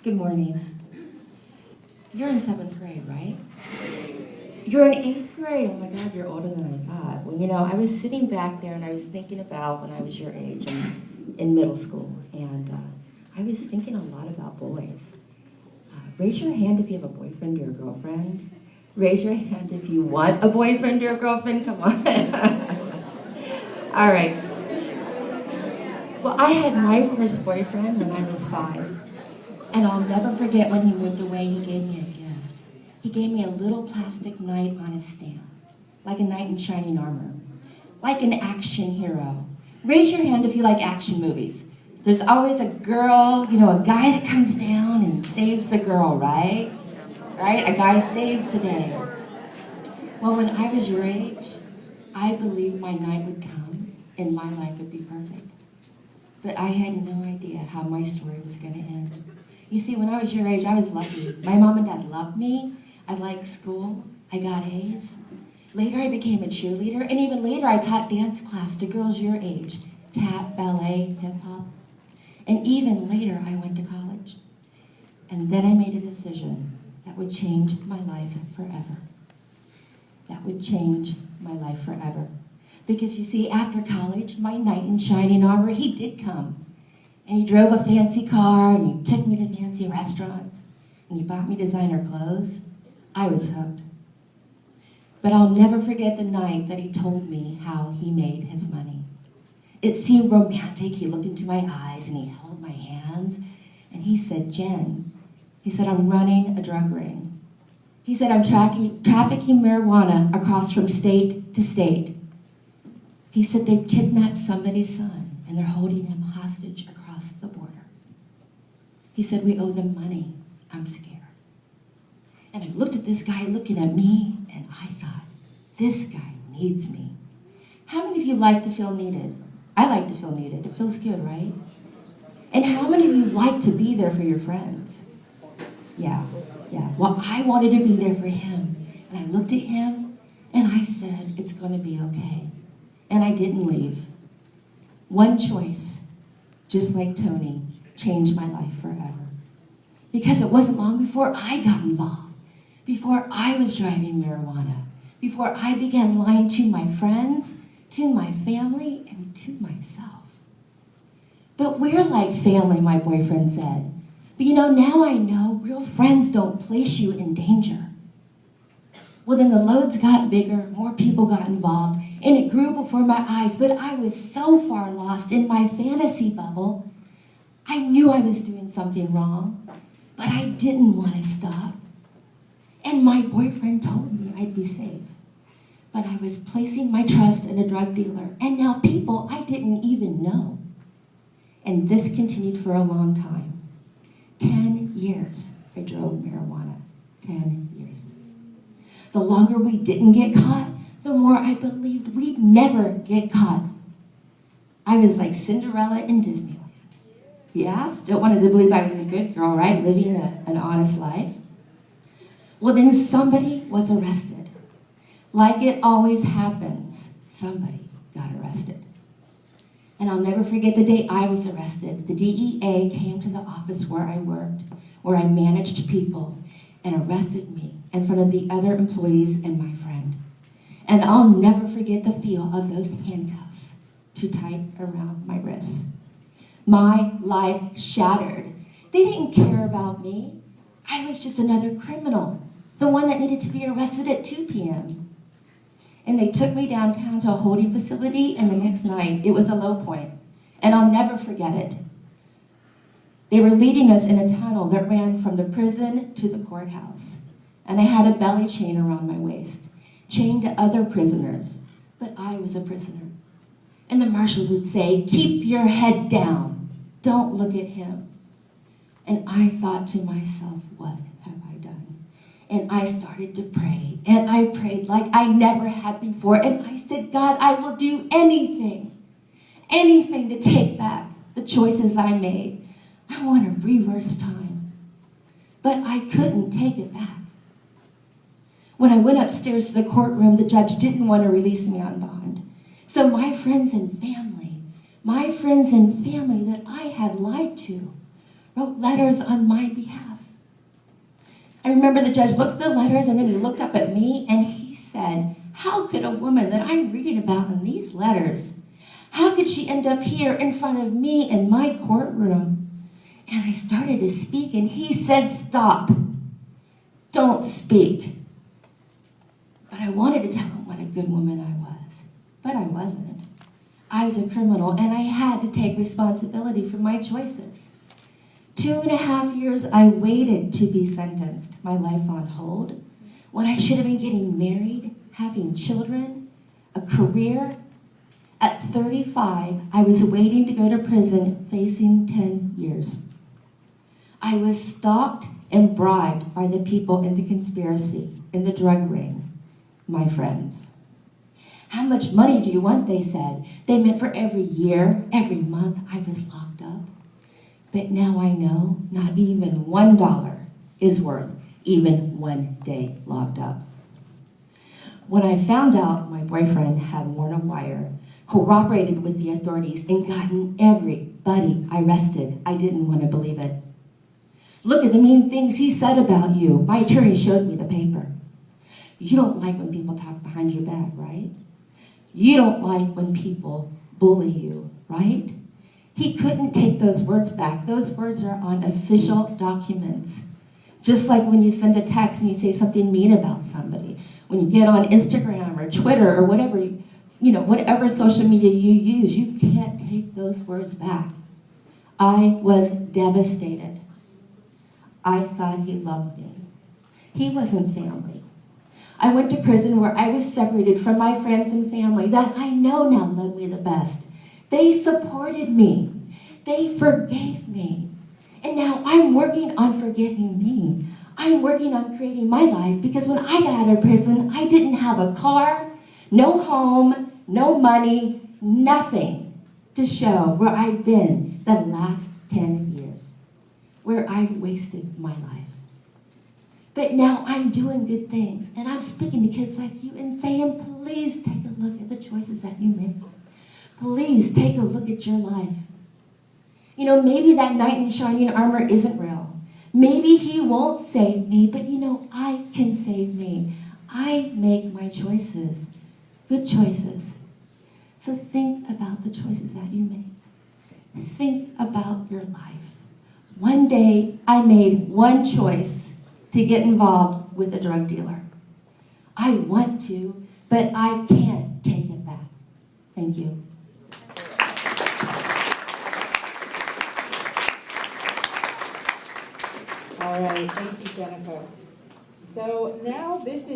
Good morning. You're in 7th grade, right? You're in 8th grade. Oh my God, you're older than I thought. Well, I was sitting back there and I was thinking about when I was your age in middle school, and I was thinking a lot about boys. Raise your hand if you have a boyfriend or a girlfriend. Raise your hand if you want a boyfriend or a girlfriend. Come on. All right. Well, I had my first boyfriend when I was 5. And I'll never forget when he moved away, he gave me a gift. He gave me a little plastic knight on a stand, like a knight in shining armor, like an action hero. Raise your hand if you like action movies. There's always a girl, a guy that comes down and saves the girl, right? Right? A guy saves the day. Well, when I was your age, I believed my night would come and my life would be perfect. But I had no idea how my story was going to end. You see, when I was your age, I was lucky. My mom and dad loved me. I liked school. I got A's. Later, I became a cheerleader. And even later, I taught dance class to girls your age. Tap, ballet, hip-hop. And even later, I went to college. And then I made a decision that would change my life forever. That would change my life forever. Because you see, after college, my knight in shining armor, he did come. And he drove a fancy car, and he took me to fancy restaurants, and he bought me designer clothes. I was hooked. But I'll never forget the night that he told me how he made his money. It seemed romantic. He looked into my eyes, and he held my hands, and he said, "Jen," he said, "I'm running a drug ring." He said, "I'm trafficking marijuana across from state to state." He said, "They've kidnapped somebody's son, and they're holding him hostage across the border." He said, "We owe them money. I'm scared." And I looked at this guy looking at me, and I thought, this guy needs me. How many of you like to feel needed? I like to feel needed. It feels good, right? And how many of you like to be there for your friends? Yeah. Well, I wanted to be there for him. And I looked at him, and I said, "It's going to be okay." And I didn't leave. One choice, just like Tony, changed my life forever. Because it wasn't long before I got involved, before I was driving marijuana, before I began lying to my friends, to my family, and to myself. "But we're like family," my boyfriend said. "But now I know real friends don't place you in danger." Well, then the loads got bigger, more people got involved, and it grew before my eyes, but I was so far lost in my fantasy bubble. I knew I was doing something wrong, but I didn't want to stop. And my boyfriend told me I'd be safe, but I was placing my trust in a drug dealer, and now people I didn't even know. And this continued for a long time. 10 years I drove marijuana, 10 years. The longer we didn't get caught, the more I believed we'd never get caught. I was like Cinderella in Disneyland. Yeah, still wanted to believe I was a good girl, right? Living an honest life. Well, then somebody was arrested. Like it always happens, somebody got arrested. And I'll never forget the day I was arrested. The DEA came to the office where I worked, where I managed people, and arrested me in front of the other employees and my friend. And I'll never forget the feel of those handcuffs too tight around my wrists. My life shattered. They didn't care about me. I was just another criminal, the one that needed to be arrested at 2 p.m. And they took me downtown to a holding facility, and the next night, it was a low point, and I'll never forget it. They were leading us in a tunnel that ran from the prison to the courthouse, and I had a belly chain around my waist, chained to other prisoners, but I was a prisoner. And the marshals would say, "Keep your head down, don't look at him." And I thought to myself, what have I done? And I started to pray, and I prayed like I never had before, and I said, "God, I will do anything to take back the choices I made. I want to reverse time." But I couldn't take it back. When I went upstairs to the courtroom, the judge didn't want to release me on bond. So my friends and family that I had lied to, wrote letters on my behalf. I remember the judge looked at the letters and then he looked up at me and he said, how could a woman that I'm reading about in these letters, how could she end up here in front of me in my courtroom? And I started to speak and he said, stop, don't speak. But I wanted to tell him what a good woman I was, but I wasn't. I was a criminal and I had to take responsibility for my choices. 2.5 years I waited to be sentenced, my life on hold, when I should have been getting married, having children, a career. At 35, I was waiting to go to prison, facing 10 years. I was stalked and bribed by the people in the conspiracy, in the drug ring, my friends. How much money do you want, they said. They meant for every year, every month I was locked up. But now I know not even $1 is worth even 1 day locked up. When I found out my boyfriend had worn a wire, cooperated with the authorities, and gotten everybody arrested, I didn't want to believe it. Look at the mean things he said about you. My attorney showed me the paper. You don't like when people talk behind your back, right? You don't like when people bully you, right? He couldn't take those words back. Those words are on official documents. Just like when you send a text and you say something mean about somebody. When you get on Instagram or Twitter or whatever, whatever social media you use, you can't take those words back. I was devastated. I thought he loved me. He wasn't family. I went to prison where I was separated from my friends and family that I know now love me the best. They supported me. They forgave me. And now I'm working on forgiving me. I'm working on creating my life because when I got out of prison, I didn't have a car, no home, no money, nothing to show where I've been the last 10 years, where I wasted my life. But now I'm doing good things, and I'm speaking to kids like you and saying, please take a look at the choices that you make. Please take a look at your life. Maybe that knight in shining armor isn't real. Maybe he won't save me, but I can save me. I make my choices, good choices. So think about the choices that you make. Think about your life. One day, I made one choice to get involved with a drug dealer. I want to, but I can't take it back. Thank you. All right, thank you, Jennifer. So now this is